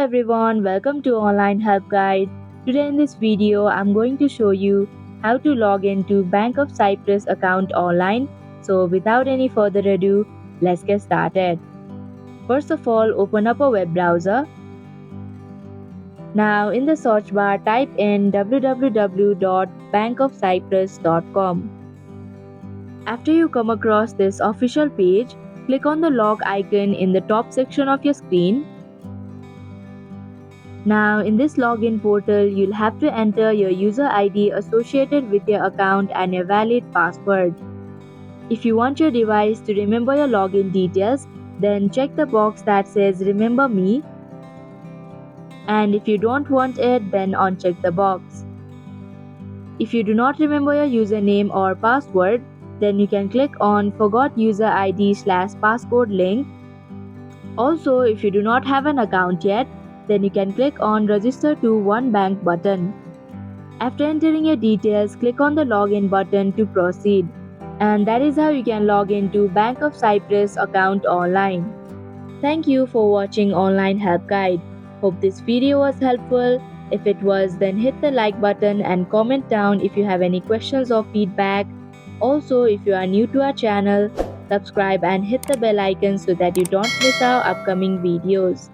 everyone, welcome to Online Help Guide. Today in this video, I'm going to show you how to log into Bank of Cyprus account online. So without any further ado, let's get started. First of all, open up a web browser. Now in the search bar, type in www.bankofcyprus.com. After you come across this official page, click on the log icon in the top section of your screen. Now in this login portal, you'll have to enter your user ID associated with your account and your valid password. If you want your device to remember your login details, then check the box that says Remember Me. And if you don't want it, then uncheck the box. If you do not remember your username or password, then you can click on Forgot User ID/passcode link. Also, if you do not have an account yet, then you can click on Register to One Bank button. After entering your details, click on the Login button to proceed. And that is how you can log into Bank of Cyprus account online. Thank you for watching Online Help Guide. Hope this video was helpful. If it was, then hit the like button and comment down if you have any questions or feedback. Also, if you are new to our channel, subscribe and hit the bell icon so that you don't miss our upcoming videos.